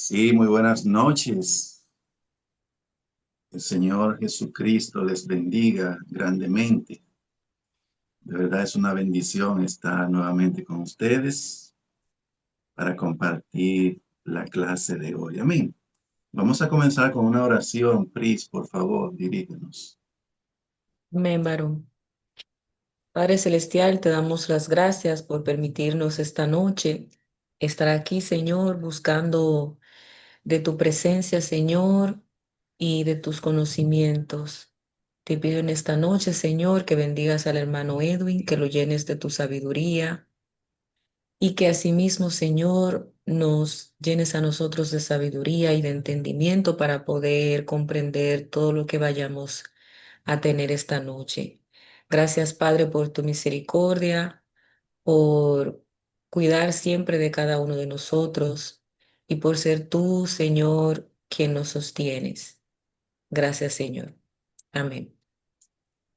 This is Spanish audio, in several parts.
Sí, muy buenas noches. El Señor Jesucristo les bendiga grandemente. De verdad es una bendición estar nuevamente con ustedes para compartir la clase de hoy. Amén. Vamos a comenzar con una oración. Pris, por favor, dirígenos. Amén, varón. Padre Celestial, te damos las gracias por permitirnos esta noche estar aquí, Señor, buscando de tu presencia, Señor, y de tus conocimientos. Te pido en esta noche, Señor, que bendigas al hermano Edwin, que lo llenes de tu sabiduría y que asimismo, Señor, nos llenes a nosotros de sabiduría y de entendimiento para poder comprender todo lo que vayamos a tener esta noche. Gracias, Padre, por tu misericordia, por cuidar siempre de cada uno de nosotros y por ser tú, Señor, quien nos sostienes. Gracias, Señor. Amén.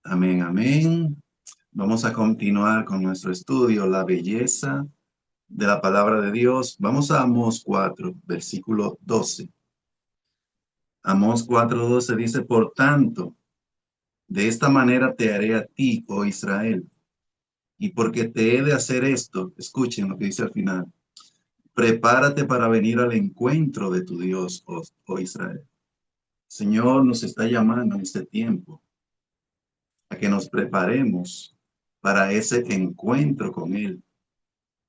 Amén, amén. Vamos a continuar con nuestro estudio, la belleza de la palabra de Dios. Vamos a Amós 4, versículo 12. Amós 4:12 dice, por tanto, de esta manera te haré a ti, oh Israel, y porque te he de hacer esto, escuchen lo que dice al final, prepárate para venir al encuentro de tu Dios, oh Israel. Señor nos está llamando en este tiempo a que nos preparemos para ese encuentro con Él,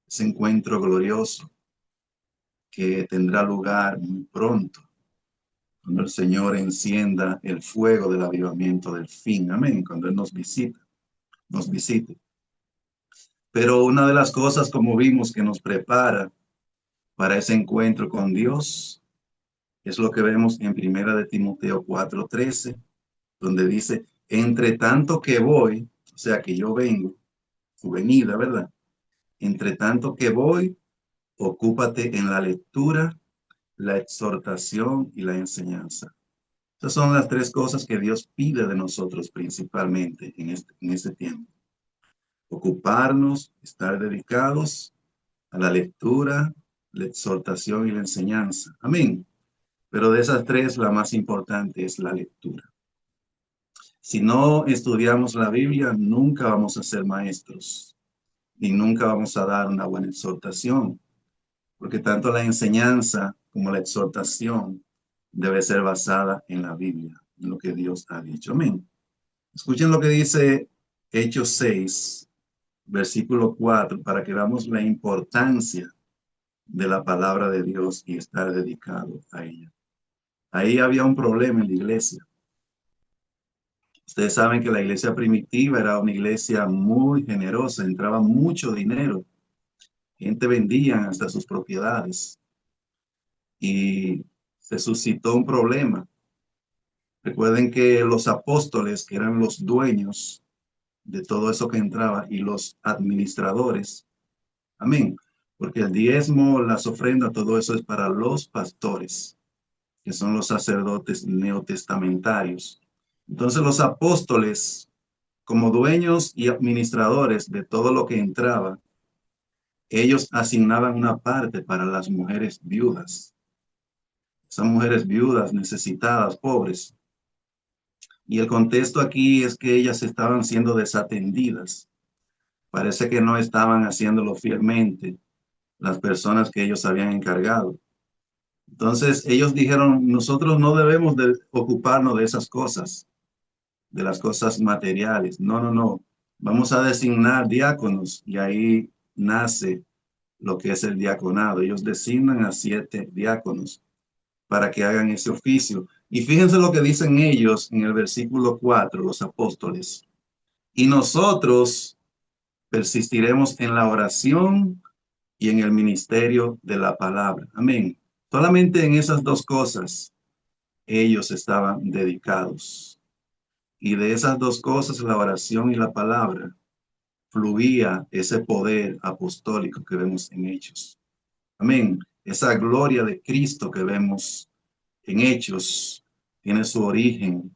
ese encuentro glorioso que tendrá lugar muy pronto, cuando el Señor encienda el fuego del avivamiento del fin. Amén, cuando Él nos visite. Pero una de las cosas, como vimos, que nos prepara para ese encuentro con Dios es lo que vemos en Primera de Timoteo 4:13, donde dice, entre tanto que voy, o sea que yo vengo, su venida, ¿verdad? Entre tanto que voy, ocúpate en la lectura, la exhortación y la enseñanza. Esas son las tres cosas que Dios pide de nosotros principalmente en este tiempo. Ocuparnos, estar dedicados a la lectura, la exhortación y la enseñanza. Amén. Pero de esas tres, la más importante es la lectura. Si no estudiamos la Biblia, nunca vamos a ser maestros y nunca vamos a dar una buena exhortación, porque tanto la enseñanza como la exhortación debe ser basada en la Biblia, en lo que Dios ha dicho. Amén. Escuchen lo que dice Hechos 6, versículo 4, para que veamos la importancia de la palabra de Dios y estar dedicado a ella. Ahí había un problema en la iglesia. Ustedes saben que la iglesia primitiva era una iglesia muy generosa, entraba mucho dinero, gente vendía hasta sus propiedades y se suscitó un problema. Recuerden que los apóstoles, que eran los dueños de todo eso que entraba, y los administradores, amén, porque el diezmo, las ofrendas, todo eso es para los pastores, que son los sacerdotes neotestamentarios. Entonces los apóstoles, como dueños y administradores de todo lo que entraba, ellos asignaban una parte para las mujeres viudas. Esas mujeres viudas, necesitadas, pobres. Y el contexto aquí es que ellas estaban siendo desatendidas. Parece que no estaban haciéndolo fielmente las personas que ellos habían encargado. Entonces ellos dijeron, nosotros no debemos de ocuparnos de esas cosas, de las cosas materiales. No, no, no. Vamos a designar diáconos y ahí nace lo que es el diaconado. Ellos designan a 7 diáconos para que hagan ese oficio. Y fíjense lo que dicen ellos en el versículo 4, los apóstoles. Y nosotros persistiremos en la oración y en el ministerio de la palabra. Amén. Solamente en esas dos cosas ellos estaban dedicados. Y de esas dos cosas, la oración y la palabra, fluía ese poder apostólico que vemos en Hechos. Amén. Esa gloria de Cristo que vemos en Hechos tiene su origen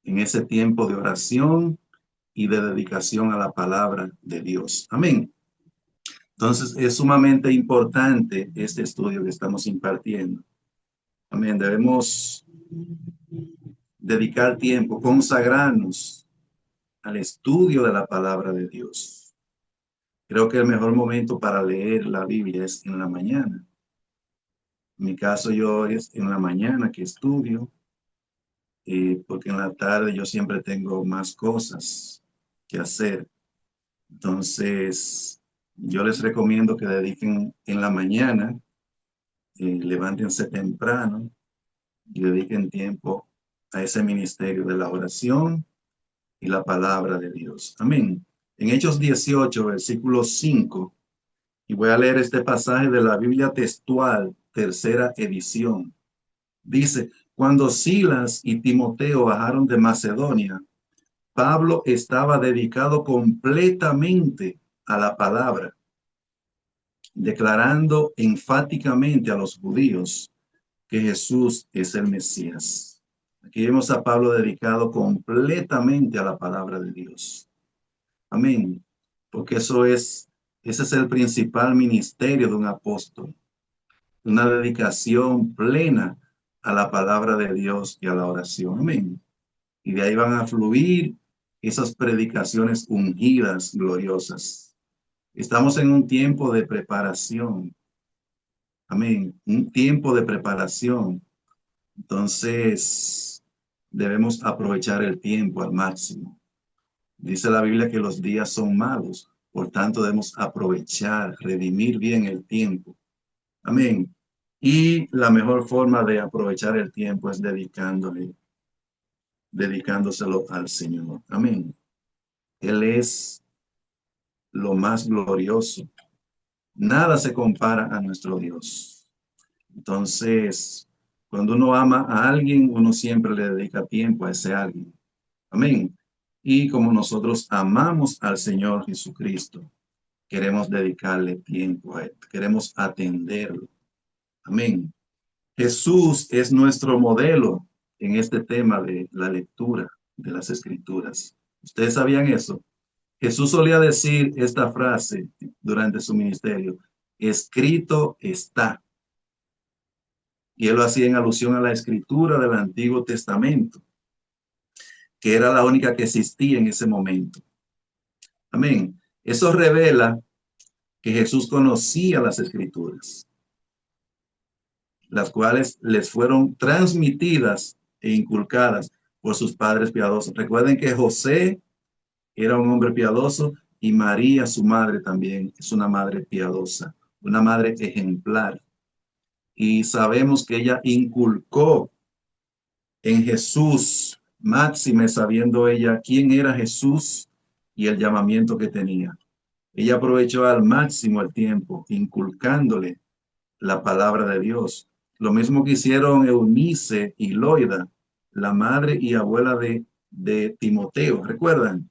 en ese tiempo de oración y de dedicación a la palabra de Dios. Amén. Entonces es sumamente importante este estudio que estamos impartiendo. Amén. Debemos dedicar tiempo, consagrarnos al estudio de la palabra de Dios. Creo que el mejor momento para leer la Biblia es en la mañana. En mi caso, yo es en la mañana que estudio, porque en la tarde yo siempre tengo más cosas que hacer. Entonces, yo les recomiendo que dediquen en la mañana, levántense temprano y dediquen tiempo a ese ministerio de la oración y la palabra de Dios. Amén. En Hechos 18, versículo 5, y voy a leer este pasaje de la Biblia textual, tercera edición. Dice, cuando Silas y Timoteo bajaron de Macedonia, Pablo estaba dedicado completamente a la palabra, declarando enfáticamente a los judíos que Jesús es el Mesías. Aquí vemos a Pablo dedicado completamente a la palabra de Dios. Amén. Porque ese es el principal ministerio de un apóstol, una dedicación plena a la palabra de Dios y a la oración. Amén. Y de ahí van a fluir esas predicaciones ungidas, gloriosas. Estamos en un tiempo de preparación. Amén. Un tiempo de preparación. Entonces, debemos aprovechar el tiempo al máximo. Dice la Biblia que los días son malos, por tanto debemos aprovechar, redimir bien el tiempo. Amén. Y la mejor forma de aprovechar el tiempo es dedicándoselo al Señor. Amén. Él es lo más glorioso. Nada se compara a nuestro Dios. Entonces, cuando uno ama a alguien, uno siempre le dedica tiempo a ese alguien. Amén. Y como nosotros amamos al Señor Jesucristo, queremos dedicarle tiempo a él, queremos atenderlo. Amén. Jesús es nuestro modelo en este tema de la lectura de las Escrituras. ¿Ustedes sabían eso? Jesús solía decir esta frase durante su ministerio: escrito está. Y él lo hacía en alusión a la escritura del Antiguo Testamento, que era la única que existía en ese momento. Amén. Eso revela que Jesús conocía las escrituras, las cuales les fueron transmitidas e inculcadas por sus padres piadosos. Recuerden que José era un hombre piadoso y María, su madre, también es una madre piadosa, una madre ejemplar. Y sabemos que ella inculcó en Jesús, máxime sabiendo ella quién era Jesús y el llamamiento que tenía. Ella aprovechó al máximo el tiempo, inculcándole la palabra de Dios. Lo mismo que hicieron Eunice y Loida, la madre y abuela de Timoteo. ¿Recuerdan?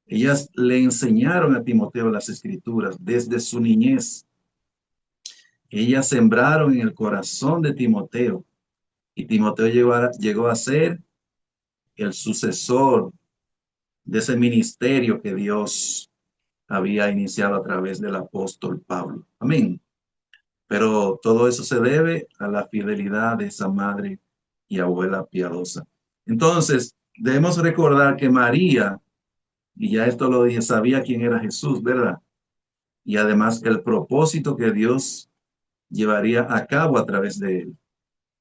Ellas le enseñaron a Timoteo las escrituras desde su niñez. Ellas sembraron en el corazón de Timoteo y Timoteo llegó a ser el sucesor de ese ministerio que Dios había iniciado a través del apóstol Pablo. Amén. Pero todo eso se debe a la fidelidad de esa madre y abuela piadosa. Entonces, debemos recordar que María, y ya esto lo dije, sabía quién era Jesús, ¿verdad? Y además el propósito que Dios llevaría a cabo a través de él.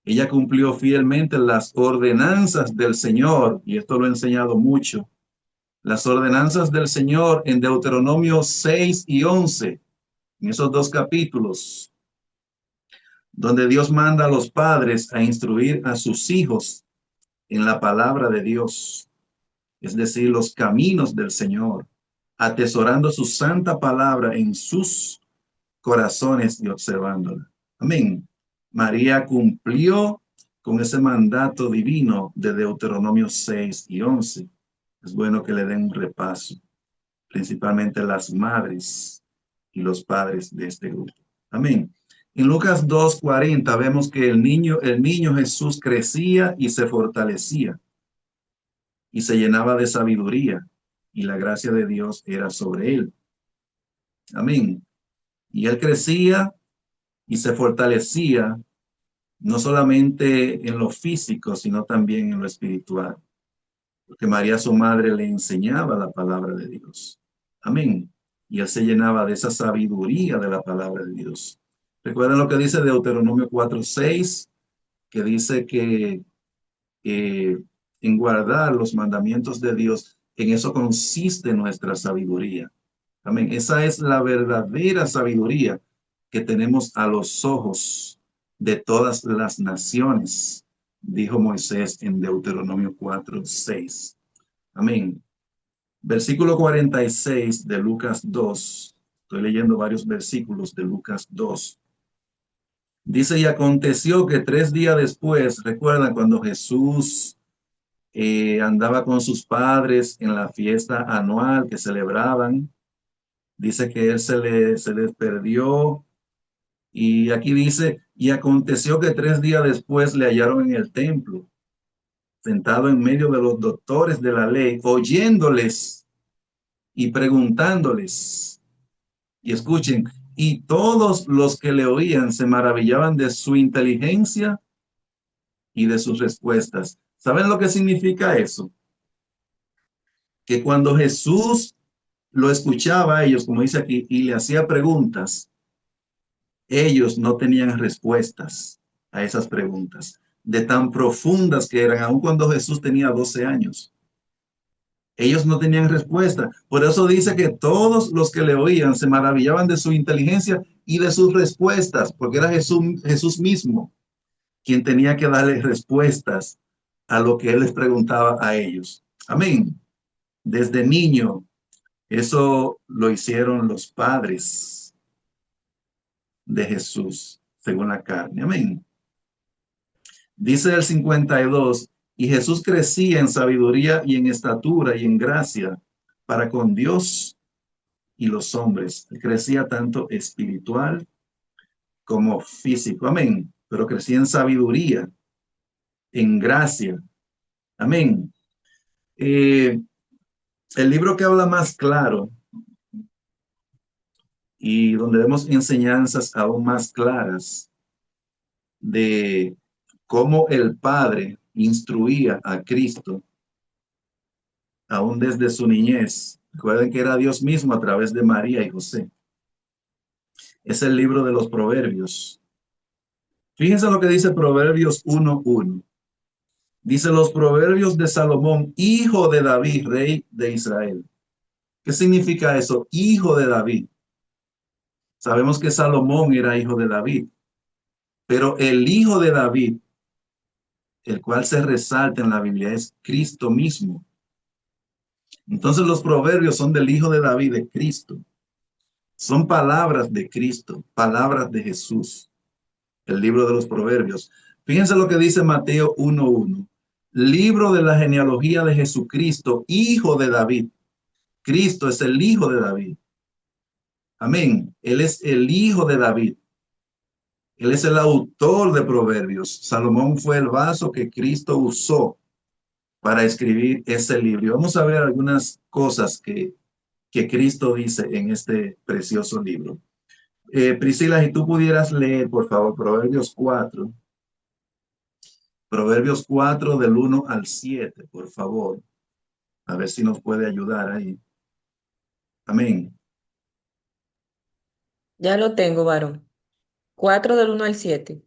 Ella cumplió fielmente las ordenanzas del Señor, y esto lo he enseñado mucho, las ordenanzas del Señor en Deuteronomio 6 y 11, en esos dos capítulos, donde Dios manda a los padres a instruir a sus hijos en la palabra de Dios, es decir, los caminos del Señor, atesorando su santa palabra en sus corazones y observándola. Amén. María cumplió con ese mandato divino de Deuteronomio 6 y 11. Es bueno que le den un repaso, principalmente las madres y los padres de este grupo. Amén. En Lucas 2:40 vemos que el niño Jesús crecía y se fortalecía y se llenaba de sabiduría y la gracia de Dios era sobre él. Amén. Y él crecía y se fortalecía no solamente en lo físico, sino también en lo espiritual, porque María, su madre, le enseñaba la palabra de Dios. Amén. Y él se llenaba de esa sabiduría de la palabra de Dios. Recuerden lo que dice Deuteronomio 4:6, que dice que en guardar los mandamientos de Dios, en eso consiste nuestra sabiduría. Amén. Esa es la verdadera sabiduría que tenemos a los ojos de todas las naciones, dijo Moisés en Deuteronomio 4:6. Amén. Versículo 46 de Lucas 2. Estoy leyendo varios versículos de Lucas 2. Dice, y aconteció que 3 días después, recuerdan cuando Jesús andaba con sus padres en la fiesta anual que celebraban. Dice que él se les perdió. Y aquí dice, y aconteció que 3 días después le hallaron en el templo, sentado en medio de los doctores de la ley, oyéndoles y preguntándoles. Y escuchen, y todos los que le oían se maravillaban de su inteligencia y de sus respuestas. ¿Saben lo que significa eso? Que cuando Jesús lo escuchaba a ellos, como dice aquí, y le hacía preguntas, ellos no tenían respuestas a esas preguntas, de tan profundas que eran, aun cuando Jesús tenía 12 años. Ellos no tenían respuesta. Por eso dice que todos los que le oían se maravillaban de su inteligencia y de sus respuestas, porque era Jesús mismo quien tenía que darle respuestas a lo que él les preguntaba a ellos. Amén. Desde niño, eso lo hicieron los padres de Jesús, según la carne. Amén. Dice el 52, y Jesús crecía en sabiduría y en estatura y en gracia para con Dios y los hombres. Él crecía tanto espiritual como físico. Amén. Pero crecía en sabiduría, en gracia. Amén. Eh, el libro que habla más claro y donde vemos enseñanzas aún más claras de cómo el Padre instruía a Cristo aún desde su niñez. Recuerden que era Dios mismo a través de María y José. Es el libro de los Proverbios. Fíjense lo que dice Proverbios 1:1. Dice los Proverbios de Salomón, hijo de David, rey de Israel. ¿Qué significa eso? Hijo de David. Sabemos que Salomón era hijo de David, pero el hijo de David, el cual se resalta en la Biblia, es Cristo mismo. Entonces los proverbios son del hijo de David, de Cristo. Son palabras de Cristo, palabras de Jesús. El libro de los proverbios. Fíjense lo que dice Mateo 1:1. Libro de la genealogía de Jesucristo, hijo de David. Cristo es el hijo de David. Amén. Él es el hijo de David. Él es el autor de Proverbios. Salomón fue el vaso que Cristo usó para escribir ese libro. Y vamos a ver algunas cosas que Cristo dice en este precioso libro. Priscila, si tú pudieras leer, por favor, Proverbios 4. Proverbios 4 del 1 al 7, por favor. A ver si nos puede ayudar ahí. Amén. Ya lo tengo, varón. 4 del 1 al 7.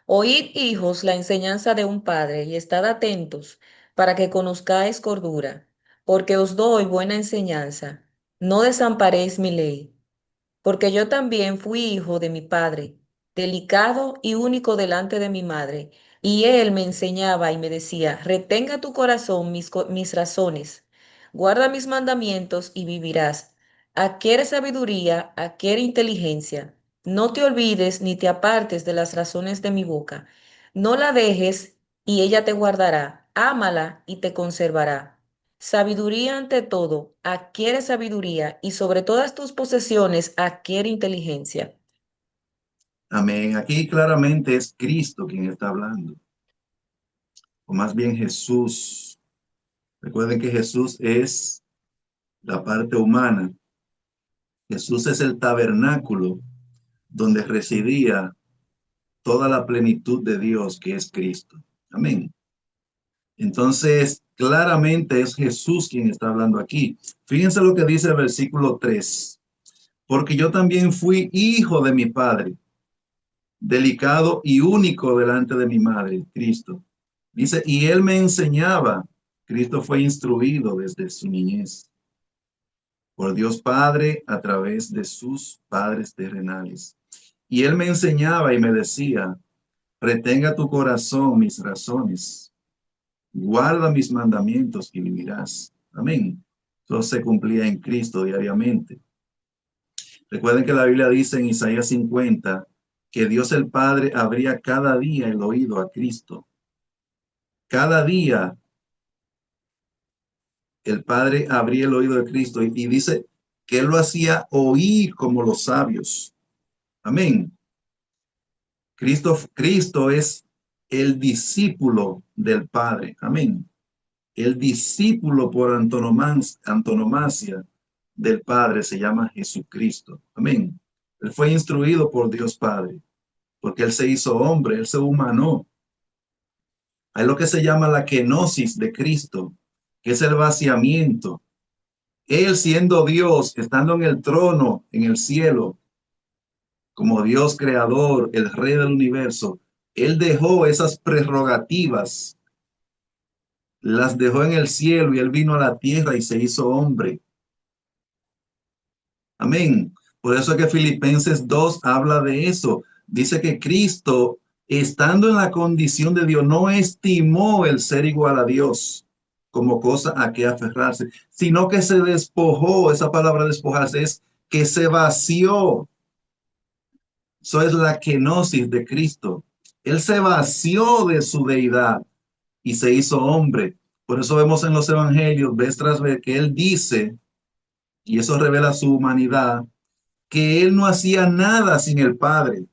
Oíd, hijos, la enseñanza de un padre, y estad atentos, para que conozcáis cordura, porque os doy buena enseñanza. No desamparéis mi ley. Porque yo también fui hijo de mi padre, delicado y único delante de mi madre, y él me enseñaba y me decía, retenga tu corazón mis razones, guarda mis mandamientos y vivirás. Adquiere sabiduría, adquiere inteligencia. No te olvides ni te apartes de las razones de mi boca. No la dejes y ella te guardará. Ámala y te conservará. Sabiduría ante todo, adquiere sabiduría y sobre todas tus posesiones adquiere inteligencia. Amén. Aquí claramente es Cristo quien está hablando, o más bien Jesús. Recuerden que Jesús es la parte humana. Jesús es el tabernáculo donde residía toda la plenitud de Dios que es Cristo. Amén. Entonces, claramente es Jesús quien está hablando aquí. Fíjense lo que dice el versículo 3. Porque yo también fui hijo de mi padre, delicado y único delante de mi madre, Cristo. Dice, y él me enseñaba, Cristo fue instruido desde su niñez por Dios Padre a través de sus padres terrenales. Y él me enseñaba y me decía, retenga tu corazón mis razones, guarda mis mandamientos y vivirás. Amén. Eso se cumplía en Cristo diariamente. Recuerden que la Biblia dice en Isaías 50 que Dios el Padre abría cada día el oído a Cristo. Cada día el Padre abría el oído de Cristo y dice que él lo hacía oír como los sabios. Amén. Cristo es el discípulo del Padre. Amén. El discípulo por antonomasia del Padre se llama Jesucristo. Amén. Él fue instruido por Dios Padre, porque Él se hizo hombre, Él se humanó. Hay lo que se llama la kenosis de Cristo, que es el vaciamiento. Él siendo Dios, estando en el trono, en el cielo, como Dios creador, el rey del universo, Él dejó esas prerrogativas, las dejó en el cielo y Él vino a la tierra y se hizo hombre. Amén. Por eso es que Filipenses 2 habla de eso. Dice que Cristo, estando en la condición de Dios, no estimó el ser igual a Dios como cosa a que aferrarse, sino que se despojó. Esa palabra despojarse es que se vació. Eso es la kenosis de Cristo. Él se vació de su deidad y se hizo hombre. Por eso vemos en los evangelios, vez tras vez, que Él dice, y eso revela su humanidad, que Él no hacía nada sin el Padre.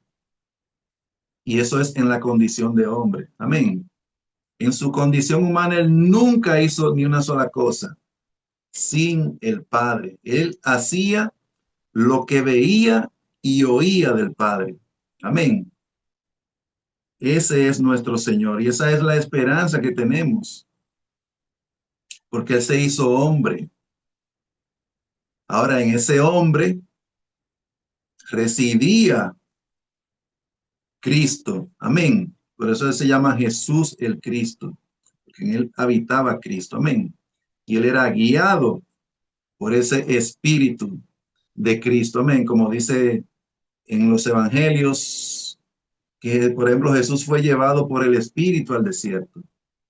Y eso es en la condición de hombre. Amén. En su condición humana, Él nunca hizo ni una sola cosa sin el Padre. Él hacía lo que veía y oía del Padre. Amén. Ese es nuestro Señor y esa es la esperanza que tenemos, porque Él se hizo hombre. Ahora, en ese hombre residía Cristo. Amén. Por eso Él se llama Jesús el Cristo, porque en Él habitaba Cristo. Amén. Y Él era guiado por ese Espíritu de Cristo. Amén. Como dice en los Evangelios, que por ejemplo Jesús fue llevado por el Espíritu al desierto.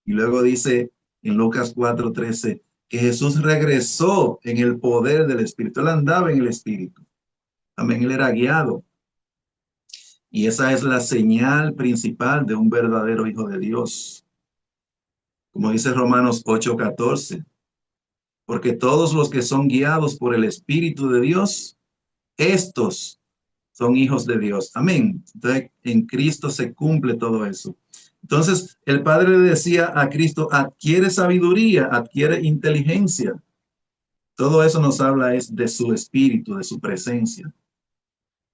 Y luego dice en Lucas 4:13 que Jesús regresó en el poder del Espíritu. Él andaba en el Espíritu. Amén. Él era guiado. Y esa es la señal principal de un verdadero hijo de Dios. Como dice Romanos 8:14. Porque todos los que son guiados por el Espíritu de Dios, estos son hijos de Dios. Amén. Entonces, en Cristo se cumple todo eso. Entonces, el Padre le decía a Cristo, adquiere sabiduría, adquiere inteligencia. Todo eso nos habla es de su espíritu, de su presencia.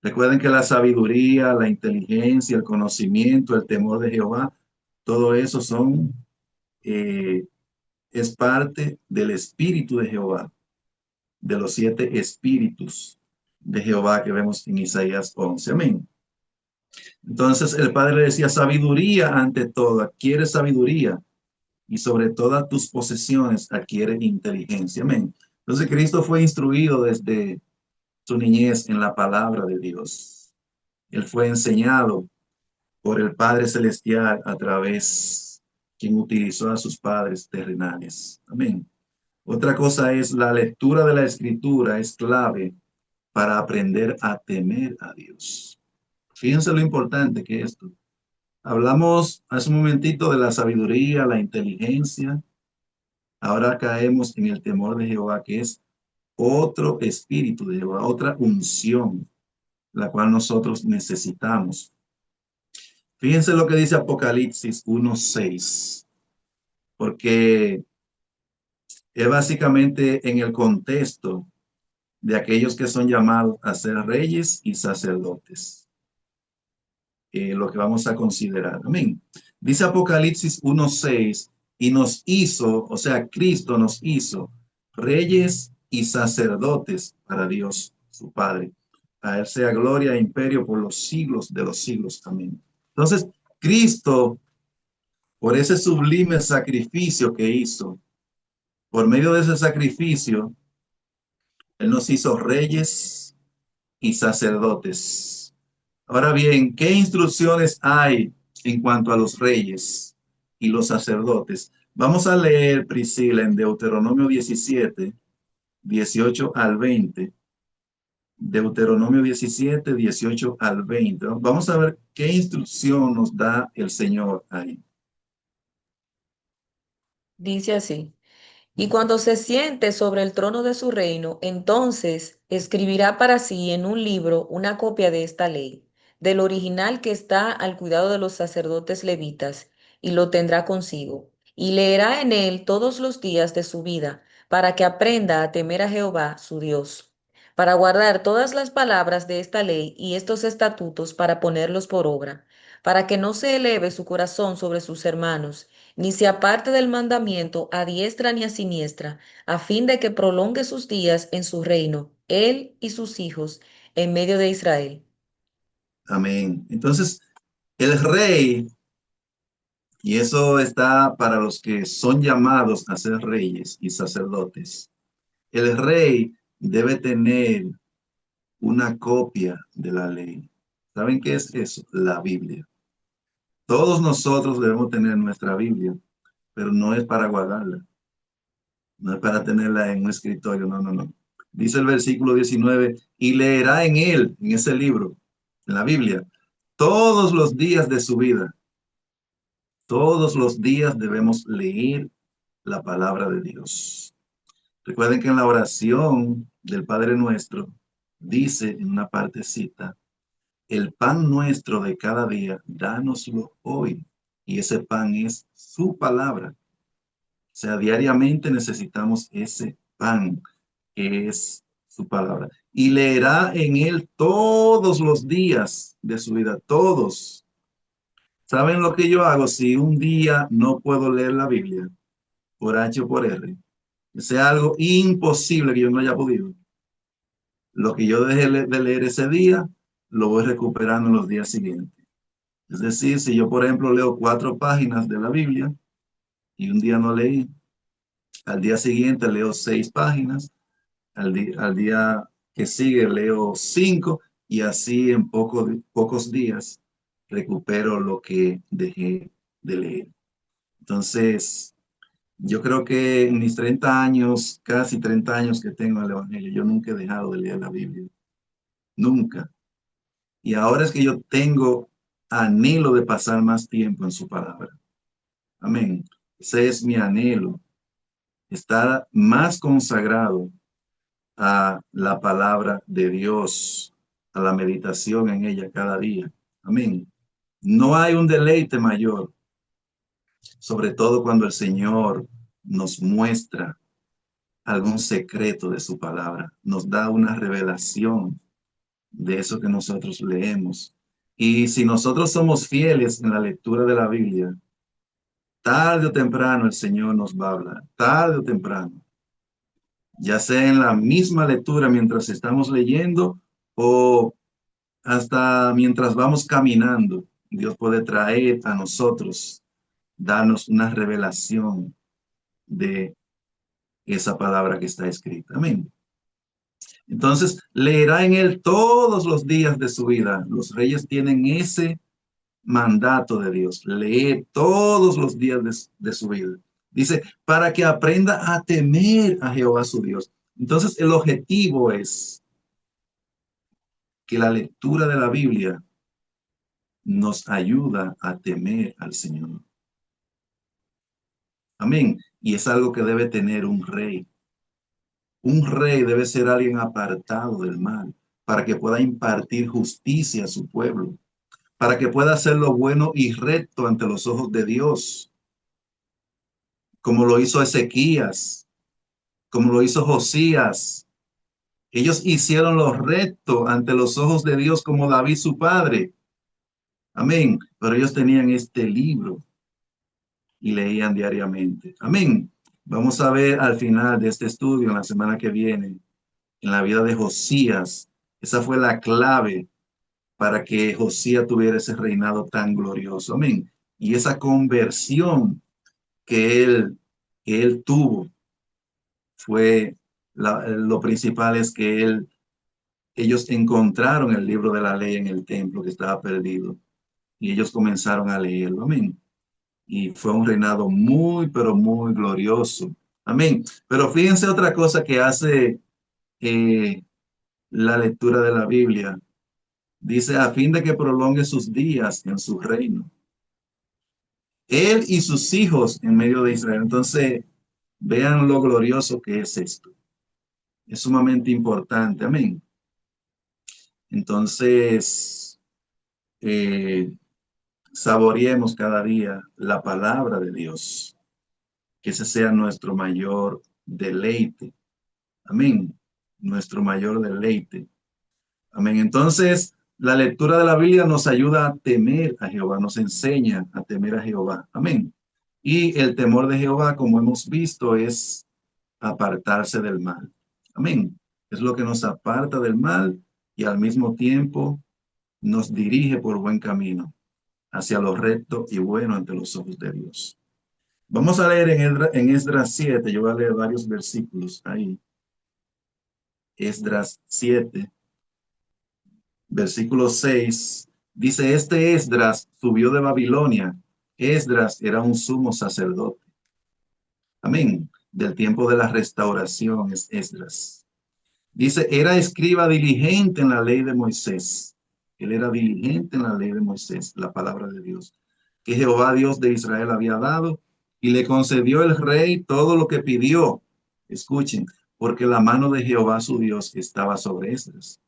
Recuerden que la sabiduría, la inteligencia, el conocimiento, el temor de Jehová, todo eso eh, es parte del espíritu de Jehová, de los 7 espíritus de Jehová que vemos en Isaías 11. Amén. Entonces el Padre le decía, sabiduría ante todo, adquiere sabiduría y sobre todas tus posesiones adquiere inteligencia. Amén. Entonces Cristo fue instruido desde su niñez en la palabra de Dios. Él fue enseñado por el Padre Celestial a través quien utilizó a sus padres terrenales. Amén. Otra cosa es la lectura de la Escritura es clave para aprender a temer a Dios. Fíjense lo importante que es esto. Hablamos hace un momentito de la sabiduría, la inteligencia. Ahora caemos en el temor de Jehová, que es otro espíritu de Jehová, otra unción, la cual nosotros necesitamos. Fíjense lo que dice Apocalipsis 1:6, porque es básicamente en el contexto de aquellos que son llamados a ser reyes y sacerdotes. lo que vamos a considerar. Amén. Dice Apocalipsis 1:6, y nos hizo, o sea, Cristo nos hizo reyes y sacerdotes para Dios, su Padre. A él sea gloria e imperio por los siglos de los siglos. Amén. Entonces, Cristo, por ese sublime sacrificio que hizo, por medio de ese sacrificio, él nos hizo reyes y sacerdotes. Ahora bien, ¿qué instrucciones hay en cuanto a los reyes y los sacerdotes? Vamos a leer, Priscila, en Deuteronomio 17, 18 al 20. Deuteronomio 17, 18 al 20. Vamos a ver qué instrucción nos da el Señor ahí. Dice así. Y cuando se siente sobre el trono de su reino, entonces escribirá para sí en un libro una copia de esta ley, del original que está al cuidado de los sacerdotes levitas, y lo tendrá consigo, y leerá en él todos los días de su vida, para que aprenda a temer a Jehová, su Dios, para guardar todas las palabras de esta ley y estos estatutos para ponerlos por obra, para que no se eleve su corazón sobre sus hermanos ni se aparte del mandamiento a diestra ni a siniestra, a fin de que prolongue sus días en su reino, él y sus hijos, en medio de Israel. Amén. Entonces, el rey, y eso está para los que son llamados a ser reyes y sacerdotes, el rey debe tener una copia de la ley. ¿Saben qué es eso? La Biblia. Todos nosotros debemos tener nuestra Biblia, pero no es para guardarla, no es para tenerla en un escritorio, no, no, no. Dice el versículo 19, y leerá en él, en ese libro, en la Biblia, todos los días de su vida. Todos los días debemos leer la palabra de Dios. Recuerden que en la oración del Padre Nuestro dice en una partecita, el pan nuestro de cada día, dánoslo hoy. Y ese pan es su palabra. O sea, diariamente necesitamos ese pan que es su palabra. Y leerá en él todos los días de su vida, todos. ¿Saben lo que yo hago si un día no puedo leer la Biblia por H o por R? Que sea algo imposible que yo no haya podido. Lo que yo dejé de leer ese día, lo voy recuperando en los días siguientes. Es decir, si yo, por ejemplo, leo 4 páginas de la Biblia y un día no leí, al día siguiente leo 6 páginas, al día que sigue leo 5 y así en pocos días recupero lo que dejé de leer. Entonces, yo creo que en mis 30 años, casi 30 años que tengo en el Evangelio, yo nunca he dejado de leer la Biblia. Nunca. Y ahora es que yo tengo anhelo de pasar más tiempo en su palabra. Amén. Ese es mi anhelo, estar más consagrado a la palabra de Dios, a la meditación en ella cada día. Amén. No hay un deleite mayor, sobre todo cuando el Señor nos muestra algún secreto de su palabra, nos da una revelación de eso que nosotros leemos. Y si nosotros somos fieles en la lectura de la Biblia, tarde o temprano el Señor nos va a hablar, tarde o temprano, ya sea en la misma lectura mientras estamos leyendo o hasta mientras vamos caminando. Dios puede traer a nosotros, darnos una revelación de esa palabra que está escrita. Amén. Entonces, leerá en él todos los días de su vida. Los reyes tienen ese mandato de Dios, leer todos los días de su vida. Dice, para que aprenda a temer a Jehová su Dios. Entonces, el objetivo es que la lectura de la Biblia nos ayuda a temer al Señor. Amén. Y es algo que debe tener un rey. Un rey debe ser alguien apartado del mal para que pueda impartir justicia a su pueblo, para que pueda hacer lo bueno y recto ante los ojos de Dios, como lo hizo Ezequías, como lo hizo Josías. Ellos hicieron lo recto ante los ojos de Dios como David su padre. Amén. Pero ellos tenían este libro y leían diariamente. Amén. Vamos a ver al final de este estudio, en la semana que viene, en la vida de Josías. Esa fue la clave para que Josías tuviera ese reinado tan glorioso. Amén. Y esa conversión que él tuvo fue, lo principal es que ellos encontraron el libro de la ley en el templo que estaba perdido y ellos comenzaron a leerlo. Amén. Y fue un reinado muy, pero muy glorioso. Amén. Pero fíjense otra cosa que hace eh, la lectura de la Biblia. Dice, a fin de que prolongue sus días en su reino. Él y sus hijos en medio de Israel. Entonces, vean lo glorioso que es esto. Es sumamente importante. Amén. Entonces, eh, saboreemos cada día la palabra de Dios. Que ese sea nuestro mayor deleite. Amén. Nuestro mayor deleite. Amén. Entonces, la lectura de la Biblia nos ayuda a temer a Jehová, nos enseña a temer a Jehová. Amén. Y el temor de Jehová, como hemos visto, es apartarse del mal. Amén. Es lo que nos aparta del mal y al mismo tiempo nos dirige por buen camino hacia lo recto y bueno ante los ojos de Dios. Vamos a leer en Esdras 7, yo voy a leer varios versículos ahí. Esdras 7, versículo 6, dice, este Esdras subió de Babilonia. Esdras era un sumo sacerdote. Amén. Del tiempo de la restauración es Esdras. Dice, era escriba diligente en la ley de Moisés. Él era diligente en la ley de Moisés, la palabra de Dios, que Jehová Dios de Israel había dado, y le concedió el rey todo lo que pidió. Escuchen, porque la mano de Jehová su Dios estaba sobre Esdras.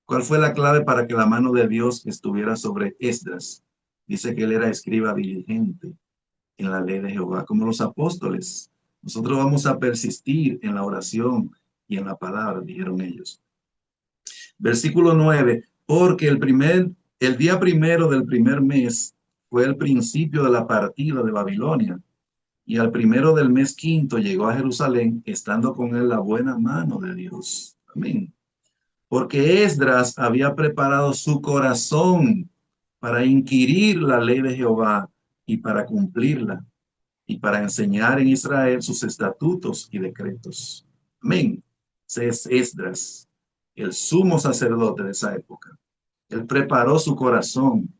¿Cuál fue la clave para que la mano de Dios estuviera sobre Esdras? Dice que él era escriba diligente en la ley de Jehová, como los apóstoles. Nosotros vamos a persistir en la oración y en la palabra, dijeron ellos. Versículo 9, porque el día primero del primer mes fue el principio de la partida de Babilonia, y al primero del mes quinto llegó a Jerusalén, estando con él la buena mano de Dios. Amén. Porque Esdras había preparado su corazón para inquirir la ley de Jehová y para cumplirla, y para enseñar en Israel sus estatutos y decretos. Amén. Ese es Esdras, el sumo sacerdote de esa época. Él preparó su corazón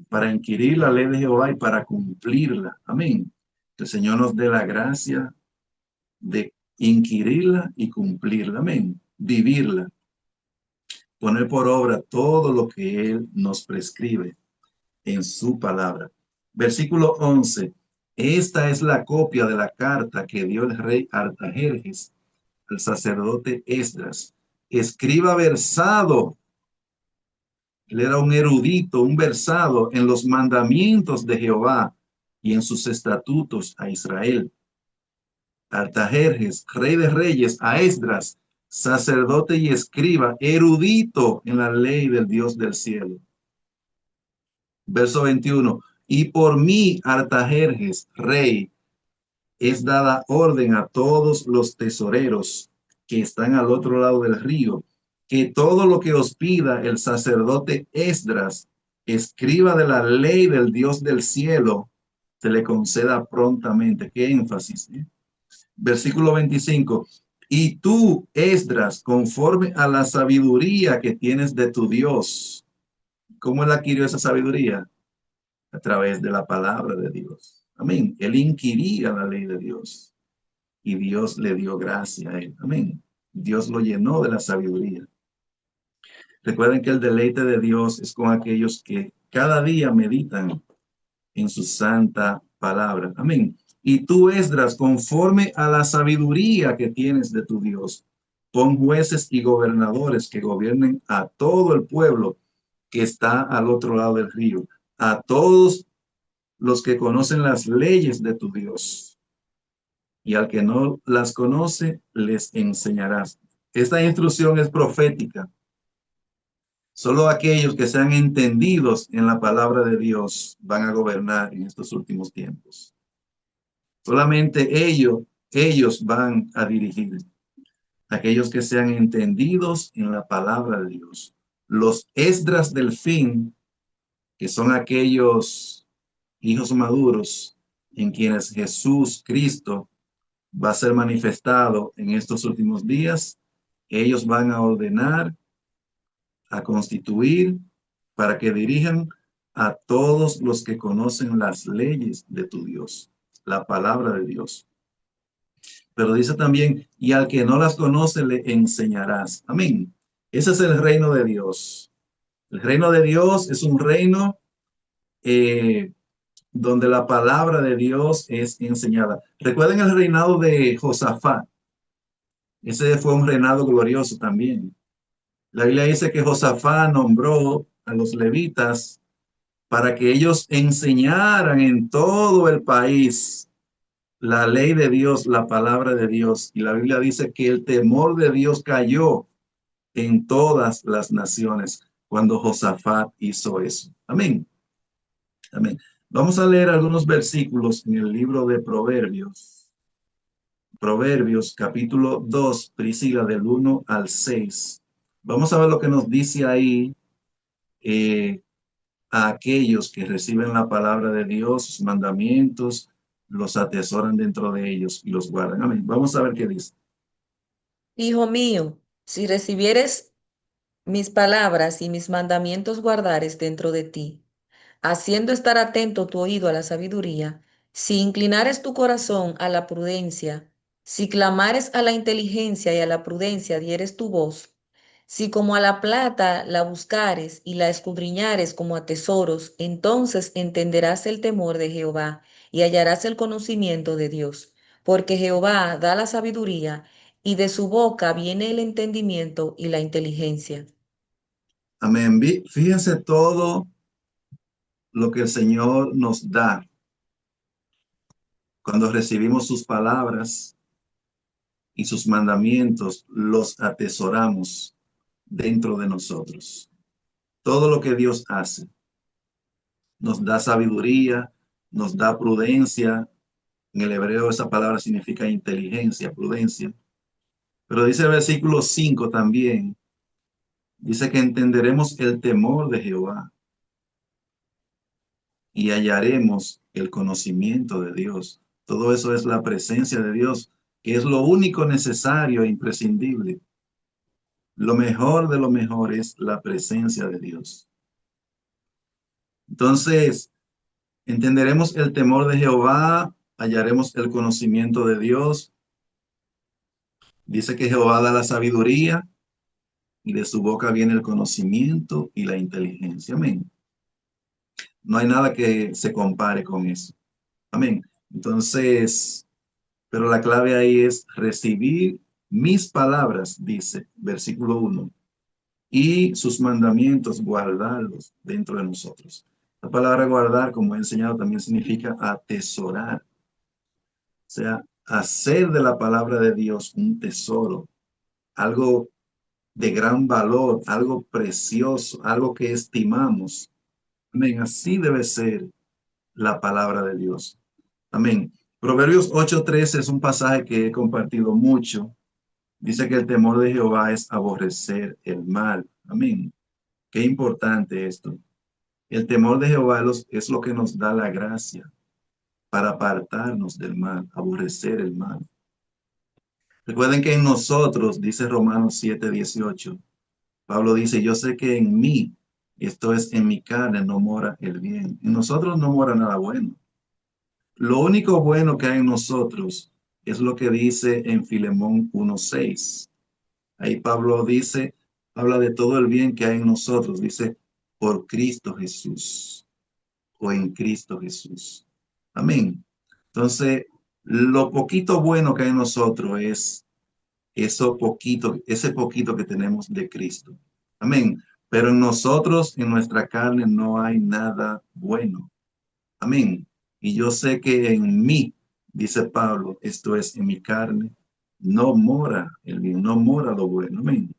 para inquirir la ley de Jehová y para cumplirla. Amén. Que el Señor nos dé la gracia de inquirirla y cumplirla. Amén. Vivirla. Poner por obra todo lo que Él nos prescribe en su palabra. Versículo 11. Esta es la copia de la carta que dio el rey Artajerjes al sacerdote Esdras, escriba versado. Él era un erudito, un versado en los mandamientos de Jehová y en sus estatutos a Israel. Artajerjes, rey de reyes, a Esdras, sacerdote y escriba, erudito en la ley del Dios del cielo. Verso 21. Y por mí, Artajerjes, rey, es dada orden a todos los tesoreros que están al otro lado del río, que todo lo que os pida el sacerdote Esdras, escriba de la ley del Dios del cielo, se le conceda prontamente. Qué énfasis, ¿eh? Versículo 25. Y tú, Esdras, conforme a la sabiduría que tienes de tu Dios. ¿Cómo él adquirió esa sabiduría? A través de la palabra de Dios. Amén. Él inquiría la ley de Dios y Dios le dio gracia a él. Amén. Dios lo llenó de la sabiduría. Recuerden que el deleite de Dios es con aquellos que cada día meditan en su santa palabra. Amén. Y tú, Esdras, conforme a la sabiduría que tienes de tu Dios, pon jueces y gobernadores que gobiernen a todo el pueblo que está al otro lado del río, a todos los que conocen las leyes de tu Dios, y al que no las conoce, les enseñarás. Esta instrucción es profética. Solo aquellos que sean entendidos en la palabra de Dios van a gobernar en estos últimos tiempos. Solamente ellos van a dirigir. Aquellos que sean entendidos en la palabra de Dios. Los Esdras del fin, que son aquellos hijos maduros en quienes Jesús Cristo va a ser manifestado en estos últimos días, ellos van a ordenar, a constituir, para que dirijan a todos los que conocen las leyes de tu Dios, la palabra de Dios. Pero dice también, y al que no las conoce le enseñarás. Amén. Ese es el reino de Dios. El reino de Dios es un reino eh, donde la palabra de Dios es enseñada. Recuerden el reinado de Josafat. Ese fue un reinado glorioso también. La Biblia dice que Josafat nombró a los levitas para que ellos enseñaran en todo el país la ley de Dios, la palabra de Dios. Y la Biblia dice que el temor de Dios cayó en todas las naciones cuando Josafat hizo eso. Amén. Amén. Vamos a leer algunos versículos en el libro de Proverbios. Proverbios, capítulo 2, Priscila, del 1 al 6. Vamos a ver lo que nos dice ahí eh, a aquellos que reciben la palabra de Dios, sus mandamientos, los atesoran dentro de ellos y los guardan. Amén. Vamos a ver qué dice. Hijo mío, si recibieres mis palabras y mis mandamientos guardares dentro de ti, haciendo estar atento tu oído a la sabiduría, si inclinares tu corazón a la prudencia, si clamares a la inteligencia y a la prudencia dieres tu voz, si como a la plata la buscares y la escudriñares como a tesoros, entonces entenderás el temor de Jehová y hallarás el conocimiento de Dios, porque Jehová da la sabiduría y de su boca viene el entendimiento y la inteligencia. Amén. Fíjense todo lo que el Señor nos da cuando recibimos sus palabras y sus mandamientos, los atesoramos dentro de nosotros. Todo lo que Dios hace nos da sabiduría, nos da prudencia. En el hebreo esa palabra significa inteligencia, prudencia. Pero dice el versículo 5 también, dice que entenderemos el temor de Jehová y hallaremos el conocimiento de Dios. Todo eso es la presencia de Dios, que es lo único necesario e imprescindible. Lo mejor de lo mejor es la presencia de Dios. Entonces, entenderemos el temor de Jehová, hallaremos el conocimiento de Dios. Dice que Jehová da la sabiduría y de su boca viene el conocimiento y la inteligencia. Amén. No hay nada que se compare con eso. Amén. Entonces, pero la clave ahí es recibir mis palabras, dice, versículo 1, y sus mandamientos, guardarlos dentro de nosotros. La palabra guardar, como he enseñado, también significa atesorar. O sea, hacer de la palabra de Dios un tesoro, algo de gran valor, algo precioso, algo que estimamos. Amén. Así debe ser la palabra de Dios. Amén. Proverbios 8:13 es un pasaje que he compartido mucho. Dice que el temor de Jehová es aborrecer el mal. Amén. Qué importante esto. El temor de Jehová es lo que nos da la gracia para apartarnos del mal, aborrecer el mal. Recuerden que en nosotros, dice Romanos 7:18, Pablo dice, yo sé que en mí, esto es en mi carne, no mora el bien. En nosotros no mora nada bueno. Lo único bueno que hay en nosotros es lo que dice en Filemón 1:6. Ahí Pablo dice, habla de todo el bien que hay en nosotros. Dice, por Cristo Jesús o en Cristo Jesús. Amén. Entonces, lo poquito bueno que hay en nosotros es eso poquito, ese poquito que tenemos de Cristo. Amén. Pero en nosotros, en nuestra carne, no hay nada bueno. Amén. Y yo sé que en mí, dice Pablo, esto es en mi carne, no mora el bien, no mora lo bueno. Amén.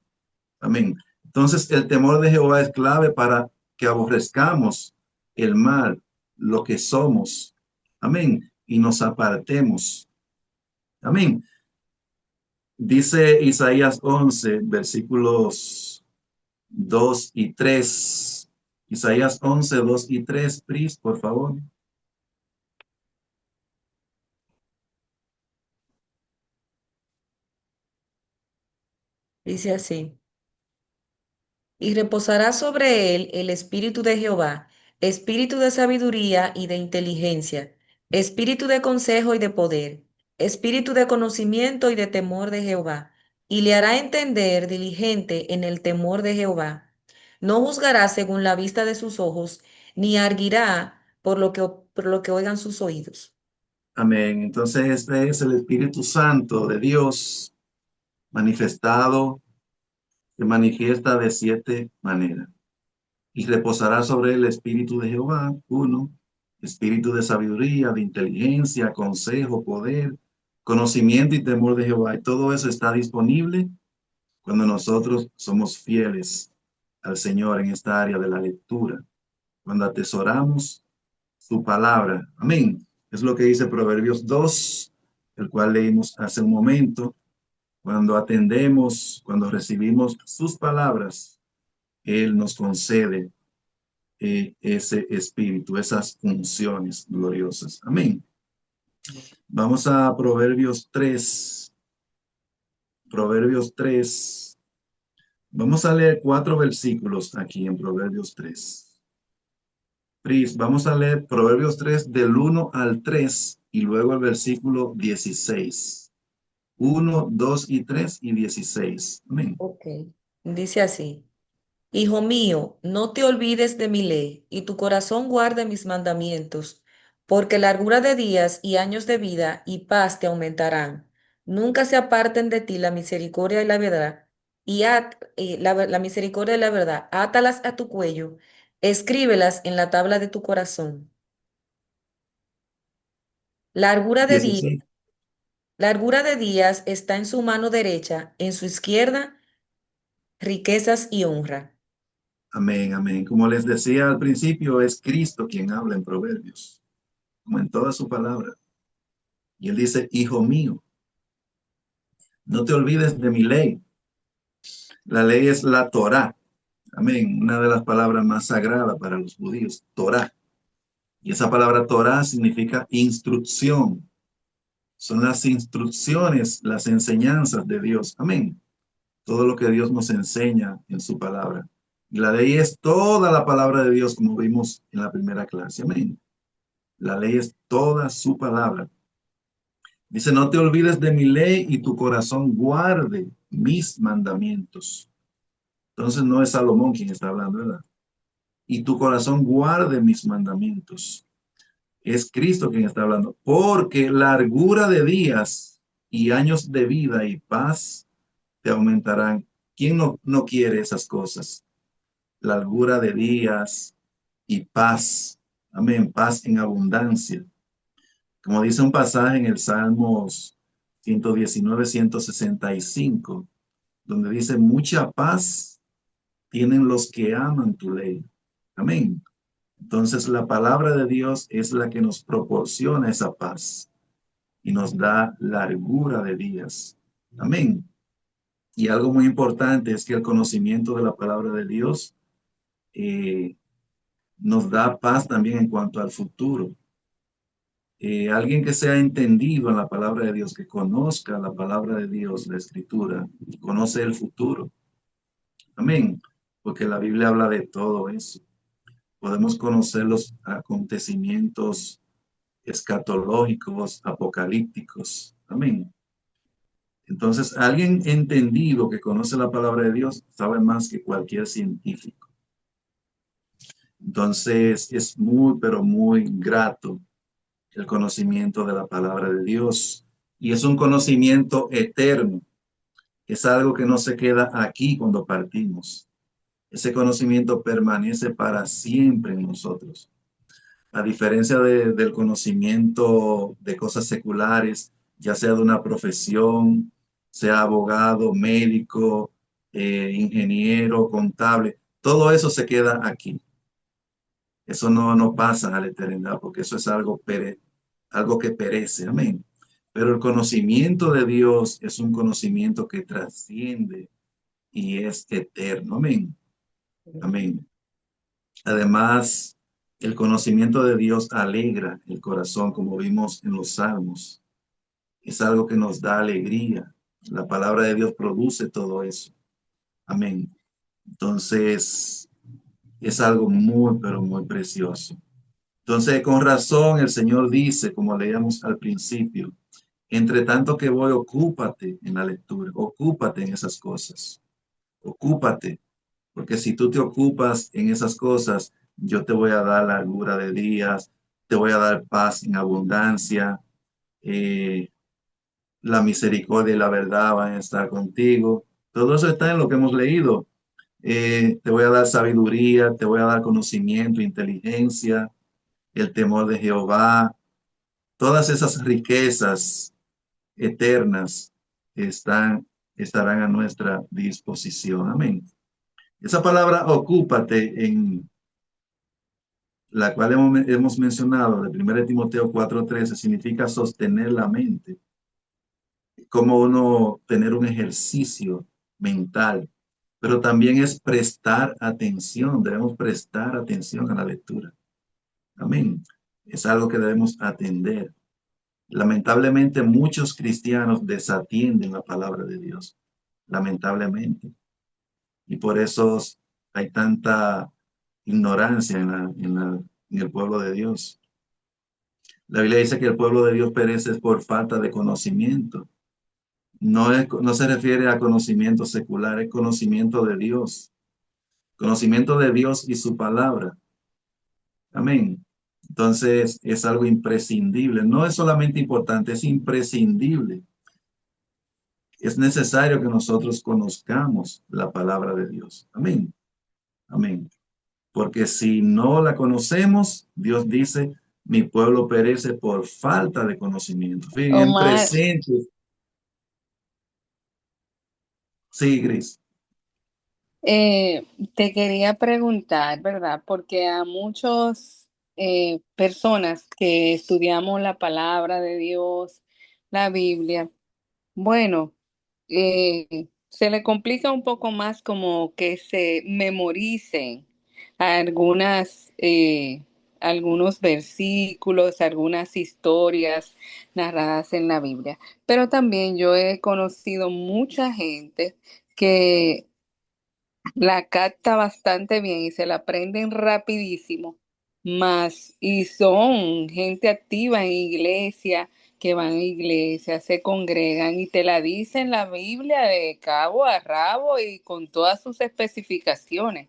Amén. Entonces, el temor de Jehová es clave para que aborrezcamos el mal, lo que somos. Amén. Y nos apartemos. Amén. Dice Isaías 11, versículos 2 y 3. Isaías 11, 2 y 3, Pris, por favor. Dice así. Y reposará sobre él el espíritu de Jehová, espíritu de sabiduría y de inteligencia, espíritu de consejo y de poder, espíritu de conocimiento y de temor de Jehová, y le hará entender diligente en el temor de Jehová. No juzgará según la vista de sus ojos, ni arguirá por lo que oigan sus oídos. Amén. Entonces, este es el Espíritu Santo de Dios manifestado, se manifiesta de 7 maneras. Y reposará sobre él el espíritu de Jehová, uno, espíritu de sabiduría, de inteligencia, consejo, poder, conocimiento y temor de Jehová. Y todo eso está disponible cuando nosotros somos fieles al Señor en esta área de la lectura, cuando atesoramos su palabra. Amén. Es lo que dice Proverbios 2, el cual leímos hace un momento. Cuando atendemos, cuando recibimos sus palabras, Él nos concede ese espíritu, esas funciones gloriosas. Amén. Vamos a Proverbios 3. Proverbios 3. Vamos a leer 4 versículos aquí en Proverbios 3. Pris, vamos a leer Proverbios 3 del 1 al 3 y luego el versículo 16. 1, 2 y 3 y 16. Amén. Ok. Dice así. Hijo mío, no te olvides de mi ley, y tu corazón guarde mis mandamientos, porque largura de días y años de vida y paz te aumentarán. Nunca se aparten de ti la misericordia y la verdad, la misericordia y la verdad, átalas a tu cuello, escríbelas en la tabla de tu corazón. Largura de día, 16. largura de días está en su mano derecha, en su izquierda, riquezas y honra. Amén, amén. Como les decía al principio, es Cristo quien habla en Proverbios, como en toda su palabra. Y él dice, hijo mío, no te olvides de mi ley. La ley es la Torá. Amén. Una de las palabras más sagradas para los judíos, Torá. Y esa palabra Torá significa instrucción. Son las instrucciones, las enseñanzas de Dios. Amén. Todo lo que Dios nos enseña en su palabra. Y la ley es toda la palabra de Dios, como vimos en la primera clase. Amén. La ley es toda su palabra. Dice, no te olvides de mi ley y tu corazón guarde mis mandamientos. Entonces no es Salomón quien está hablando, ¿verdad? Y tu corazón guarde mis mandamientos. Es Cristo quien está hablando, porque largura de días y años de vida y paz te aumentarán. ¿Quién no quiere esas cosas? Largura de días y paz. Amén, paz en abundancia. Como dice un pasaje en el Salmos 119, 165, donde dice, mucha paz tienen los que aman tu ley. Amén. Entonces la palabra de Dios es la que nos proporciona esa paz y nos da largura de días. Amén. Y algo muy importante es que el conocimiento de la palabra de Dios eh, nos da paz también en cuanto al futuro. Alguien que sea entendido en la palabra de Dios, que conozca la palabra de Dios, la escritura, conoce el futuro. Amén. Porque la Biblia habla de todo eso. Podemos conocer los acontecimientos escatológicos, apocalípticos. Amén. Entonces, alguien entendido que conoce la palabra de Dios sabe más que cualquier científico. Entonces, es muy, pero muy grato el conocimiento de la palabra de Dios. Y es un conocimiento eterno. Es algo que no se queda aquí cuando partimos. Ese conocimiento permanece para siempre en nosotros. A diferencia del conocimiento de cosas seculares, ya sea de una profesión, sea abogado, médico, ingeniero, contable, todo eso se queda aquí. Eso no pasa a la eternidad porque eso es algo que perece. Amén. Pero el conocimiento de Dios es un conocimiento que trasciende y es eterno. Amén. Amén. Además, el conocimiento de Dios alegra el corazón, como vimos en los Salmos. Es algo que nos da alegría. La palabra de Dios produce todo eso. Amén. Entonces, es algo muy, pero muy precioso. Entonces, con razón, el Señor dice, como leíamos al principio, entre tanto que voy, ocúpate en la lectura, ocúpate en esas cosas, ocúpate, porque si tú te ocupas en esas cosas, yo te voy a dar largura de días, te voy a dar paz en abundancia, eh, la misericordia y la verdad van a estar contigo. Todo eso está en lo que hemos leído. Te voy a dar sabiduría, te voy a dar conocimiento, inteligencia, el temor de Jehová. Todas esas riquezas eternas estarán a nuestra disposición. Amén. Esa palabra ocúpate en la cual hemos mencionado de 1 Timoteo 4:13 significa sostener la mente, como uno tener un ejercicio mental, pero también es prestar atención, debemos prestar atención a la lectura. Amén. Es algo que debemos atender. Lamentablemente muchos cristianos desatienden la palabra de Dios, lamentablemente. Y por eso hay tanta ignorancia en el pueblo de Dios. La Biblia dice que el pueblo de Dios perece por falta de conocimiento. No se refiere a conocimiento secular, es conocimiento de Dios y su palabra. Amén. Entonces es algo imprescindible. No es solamente importante, es imprescindible. Es necesario que nosotros conozcamos la palabra de Dios. Amén. Amén. Porque si no la conocemos, Dios dice, mi pueblo perece por falta de conocimiento. Fíjense, en Omar, presente. Sí, Gris. eh, te quería preguntar, ¿verdad? Porque a muchos personas que estudiamos la palabra de Dios, la Biblia, bueno, se le complica un poco más como que se memoricen algunas, algunos versículos, algunas historias narradas en la Biblia. Pero también yo he conocido mucha gente que la capta bastante bien y se la aprenden rapidísimo, más y son gente activa en iglesia, que van a iglesia, se congregan y te la dicen la Biblia de cabo a rabo y con todas sus especificaciones,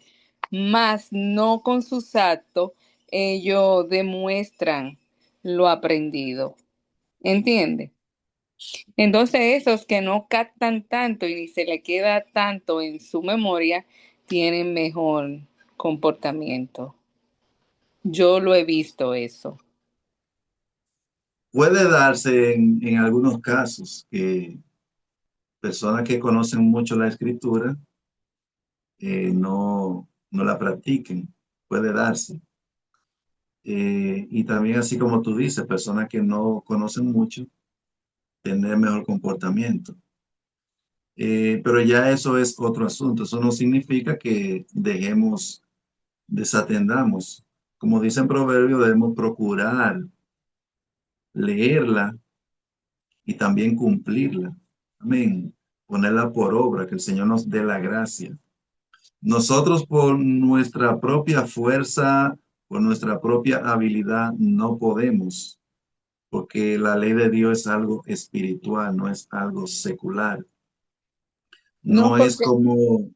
más no con sus actos, ellos demuestran lo aprendido. ¿Entiendes? Entonces esos que no captan tanto y ni se le queda tanto en su memoria, tienen mejor comportamiento. Yo lo he visto eso. Puede darse en algunos casos que personas que conocen mucho la escritura no la practiquen. Puede darse. Y también así como tú dices, personas que no conocen mucho, tener mejor comportamiento. Pero ya eso es otro asunto. Eso no significa que desatendamos. Como dice en Proverbio, debemos procurar leerla y también cumplirla. Amén. Ponerla por obra, que el Señor nos dé la gracia. Nosotros por nuestra propia fuerza, por nuestra propia habilidad, no podemos, porque la ley de Dios es algo espiritual, no es algo secular. No No es porque, como,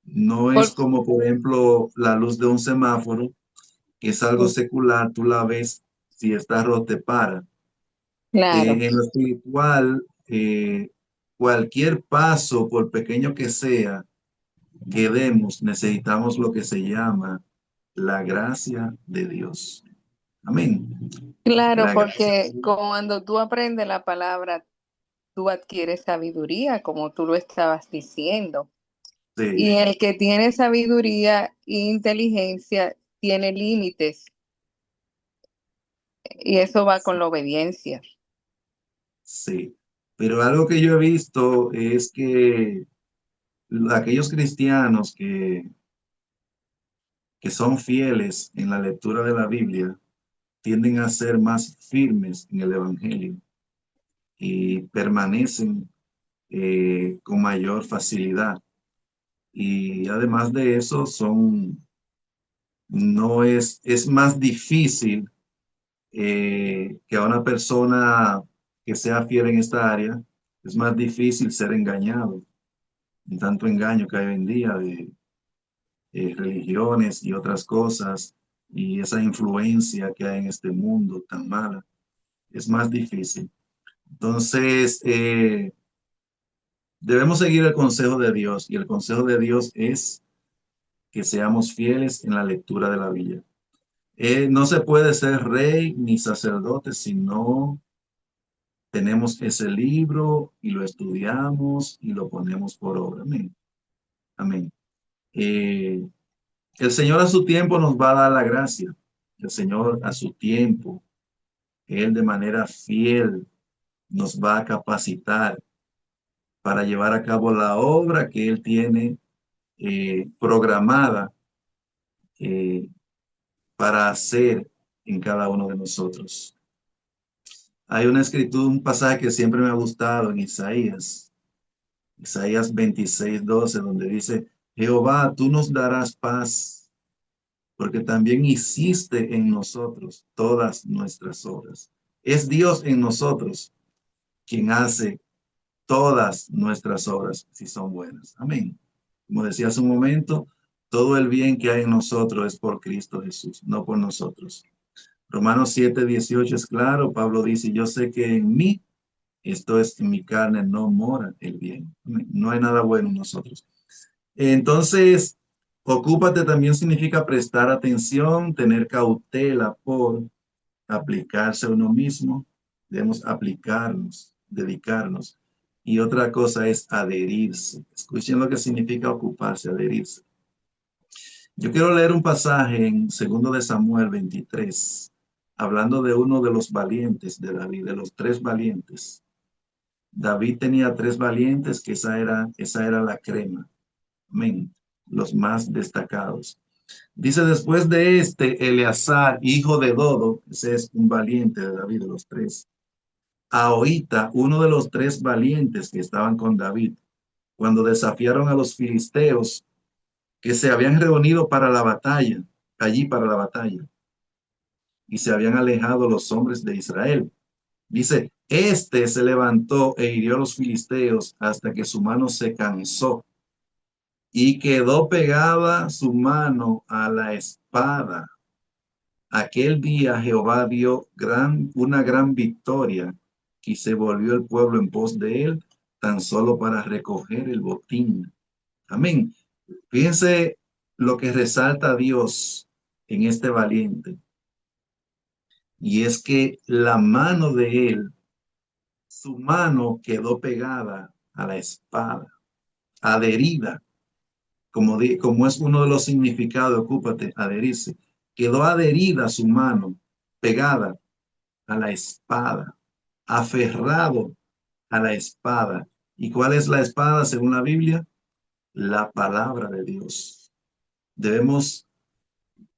no es por, como, por ejemplo, la luz de un semáforo, que es algo sí, secular, tú la ves, si está rojo te para. claro, En lo espiritual, cualquier paso, por pequeño que sea, que demos, necesitamos lo que se llama la gracia de Dios. Amén. claro, La gracia de porque Dios. cuando tú aprendes la palabra, tú adquieres sabiduría, como tú lo estabas diciendo. Y Sí, el que tiene sabiduría e inteligencia tiene límites, y eso va con la obediencia. sí. Pero algo que yo he visto es que aquellos cristianos que son fieles en la lectura de la Biblia tienden a ser más firmes en el Evangelio y permanecen con mayor facilidad. Y además de eso, no es más difícil que a una persona que sea fiel en esta área, es más difícil ser engañado. En tanto engaño que hay hoy en día de religiones y otras cosas, y esa influencia que hay en este mundo tan mala, es más difícil. Entonces, debemos seguir el consejo de Dios, y el consejo de Dios es que seamos fieles en la lectura de la Biblia. No se puede ser rey ni sacerdote si no tenemos ese libro y lo estudiamos y lo ponemos por obra. Amén. Amén. Eh, el Señor a su tiempo nos va a dar la gracia. El Señor a su tiempo, Él de manera fiel nos va a capacitar para llevar a cabo la obra que Él tiene programada eh, para hacer en cada uno de nosotros. Hay una escritura, un pasaje que siempre me ha gustado en Isaías 26:12, donde dice, Jehová, tú nos darás paz, porque también hiciste en nosotros todas nuestras obras. Es Dios en nosotros quien hace todas nuestras obras, si son buenas. Amén. Como decía hace un momento, todo el bien que hay en nosotros es por Cristo Jesús, no por nosotros. Romanos 7:18 es claro. Pablo dice, yo sé que en mí, esto es, en mi carne, no mora el bien. No hay nada bueno en nosotros. Entonces, ocúpate también significa prestar atención, tener cautela por aplicarse a uno mismo. Debemos aplicarnos, dedicarnos. Y otra cosa es adherirse. Escuchen lo que significa ocuparse, adherirse. Yo quiero leer un pasaje en 2 Samuel 23, hablando de uno de los valientes de David, de los tres valientes. David tenía tres valientes, que esa era la crema. Amén. Los más destacados. Dice, después de este, Eleazar, hijo de Dodo, ese es un valiente de David, de los tres. Ahorita, uno de los tres valientes que estaban con David, cuando desafiaron a los filisteos que se habían reunido para la batalla, allí para la batalla, y se habían alejado los hombres de Israel. Dice, este se levantó e hirió a los filisteos hasta que su mano se cansó y quedó pegada su mano a la espada. Aquel día Jehová dio una gran victoria y se volvió el pueblo en pos de él, tan solo para recoger el botín. Amén. Fíjense lo que resalta Dios en este valiente, y es que la mano de él, su mano quedó pegada a la espada, adherida, como es uno de los significados, ocúpate, adherirse. Quedó adherida su mano, pegada a la espada, aferrado a la espada. ¿Y cuál es la espada según la Biblia? La palabra de Dios. Debemos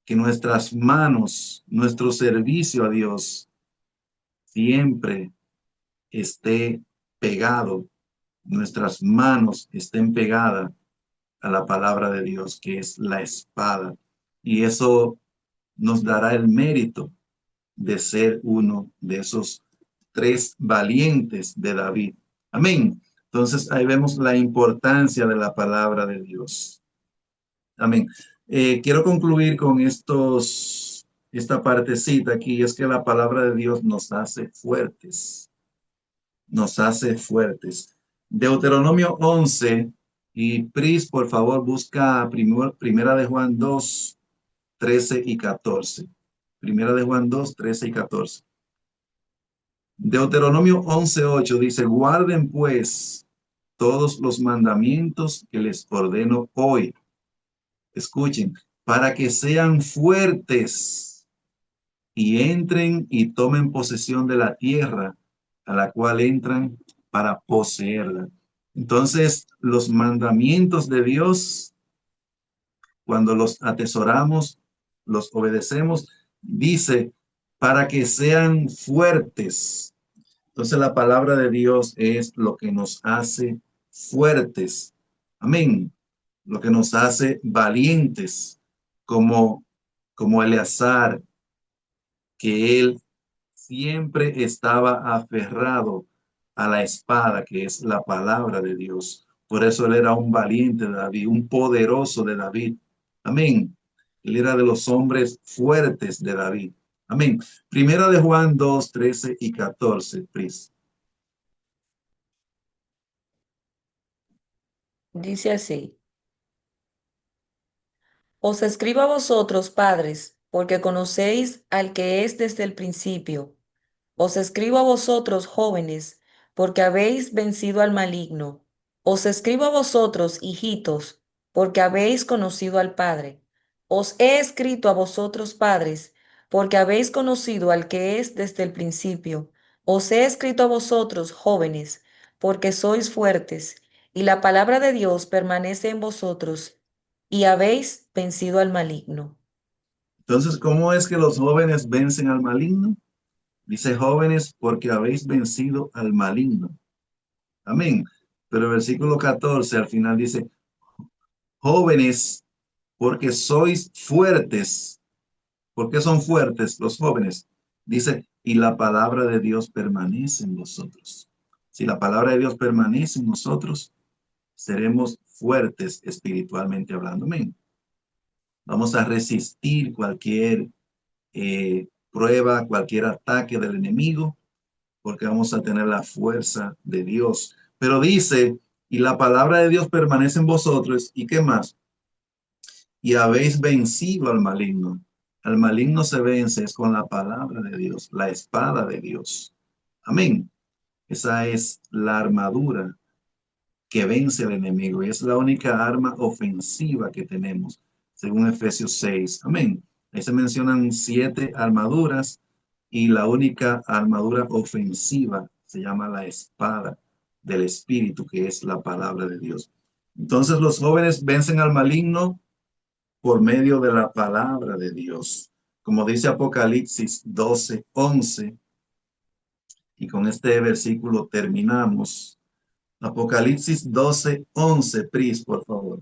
que nuestras manos, nuestro servicio a Dios, siempre esté pegado, nuestras manos estén pegadas a la palabra de Dios, que es la espada. Y eso nos dará el mérito de ser uno de esos tres valientes de David. Amén. Entonces ahí vemos la importancia de la palabra de Dios. Amén. Quiero concluir con esta partecita aquí, es que la palabra de Dios nos hace fuertes, nos hace fuertes. Deuteronomio 11, y Pris, por favor, busca primera de Juan 2, 13 y 14. Primera de Juan 2, 13 y 14. Deuteronomio 11:8 dice, guarden pues todos los mandamientos que les ordeno hoy. Escuchen, para que sean fuertes y entren y tomen posesión de la tierra a la cual entran para poseerla. Entonces, los mandamientos de Dios, cuando los atesoramos, los obedecemos, dice, para que sean fuertes. Entonces, la palabra de Dios es lo que nos hace fuertes. Amén. Lo que nos hace valientes, como, como Eleazar, que él siempre estaba aferrado a la espada, que es la palabra de Dios. Por eso él era un valiente de David, un poderoso de David. Amén. Él era de los hombres fuertes de David. Amén. Primera de Juan 2, 13 y 14, Pris. Dice así: Os escribo a vosotros, padres, porque conocéis al que es desde el principio. Os escribo a vosotros, jóvenes, porque habéis vencido al maligno. Os escribo a vosotros, hijitos, porque habéis conocido al Padre. Os he escrito a vosotros, padres, porque habéis conocido al que es desde el principio. Os he escrito a vosotros, jóvenes, porque sois fuertes, y la palabra de Dios permanece en vosotros, y habéis vencido al maligno. Entonces, ¿cómo es que los jóvenes vencen al maligno? Dice jóvenes porque habéis vencido al maligno. Amén. Pero el versículo 14 al final dice, jóvenes porque sois fuertes. ¿Por qué son fuertes los jóvenes? Dice, y la palabra de Dios permanece en vosotros. Si la palabra de Dios permanece en nosotros, seremos fuertes espiritualmente hablando. Amén. Vamos a resistir cualquier prueba, cualquier ataque del enemigo, porque vamos a tener la fuerza de Dios. Pero dice, y la palabra de Dios permanece en vosotros, ¿y qué más? Y habéis vencido al maligno. Al maligno se vence es con la palabra de Dios, la espada de Dios. Amén. Esa es la armadura que vence al enemigo y es la única arma ofensiva que tenemos, según Efesios 6. Amén. Ahí se mencionan 7 armaduras y la única armadura ofensiva se llama la espada del Espíritu, que es la palabra de Dios. Entonces los jóvenes vencen al maligno por medio de la palabra de Dios. Como dice Apocalipsis 12, 11, y con este versículo terminamos. Apocalipsis 12, 11, Pris, por favor.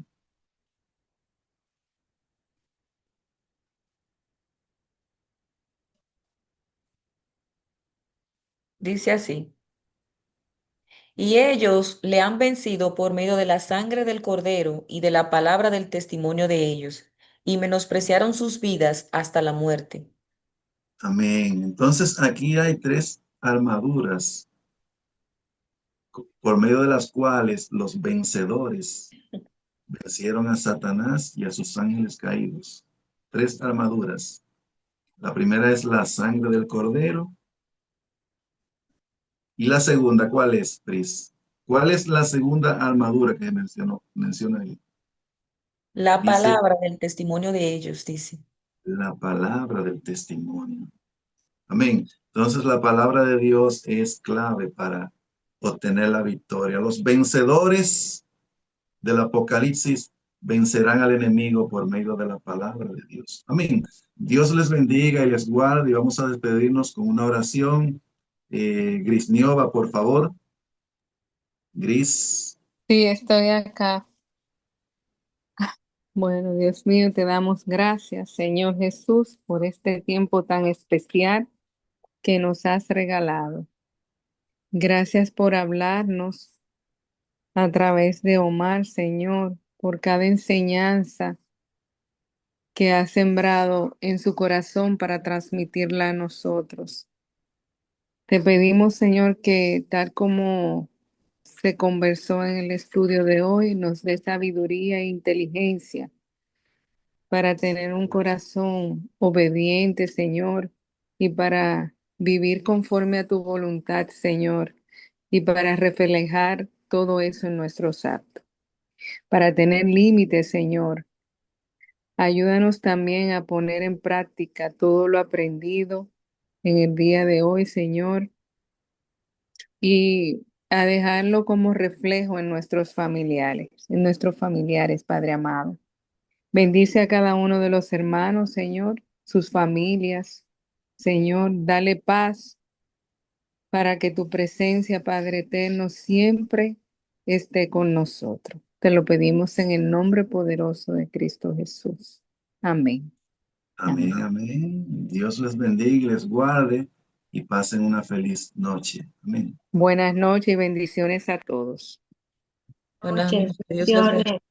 Dice así: Y ellos le han vencido por medio de la sangre del Cordero y de la palabra del testimonio de ellos, y menospreciaron sus vidas hasta la muerte. Amén. Entonces aquí hay 3 armaduras por medio de las cuales los vencedores vencieron a Satanás y a sus ángeles caídos. 3 armaduras. La primera es la sangre del Cordero. Y la segunda, ¿cuál es, Pris? ¿Cuál es la segunda armadura que menciona ahí? La Dice palabra del testimonio de ellos, dice. la palabra del testimonio. Amén. Entonces la palabra de Dios es clave para obtener la victoria. Los vencedores del Apocalipsis vencerán al enemigo por medio de la palabra de Dios. Amén. Dios les bendiga y les guarde y vamos a despedirnos con una oración. Grisniova, por favor. Gris. Sí, estoy acá. Bueno, Dios mío, te damos gracias, Señor Jesús, por este tiempo tan especial que nos has regalado. Gracias por hablarnos a través de Omar, Señor, por cada enseñanza que has sembrado en su corazón para transmitirla a nosotros. Te pedimos, Señor, que tal como se conversó en el estudio de hoy, nos dé sabiduría e inteligencia para tener un corazón obediente, Señor, y para vivir conforme a tu voluntad, Señor, y para reflejar todo eso en nuestros actos. Para tener límites, Señor, ayúdanos también a poner en práctica todo lo aprendido en el día de hoy, Señor, y a dejarlo como reflejo en nuestros familiares, Padre amado. Bendice a cada uno de los hermanos, Señor, sus familias. Señor, dale paz para que tu presencia, Padre eterno, siempre esté con nosotros. Te lo pedimos en el nombre poderoso de Cristo Jesús. Amén. Amén, amén. Dios les bendiga y les guarde y pasen una feliz noche. Amén. Buenas noches y bendiciones a todos. Buenas Noches, noches. Dios les bendiga. bendiciones.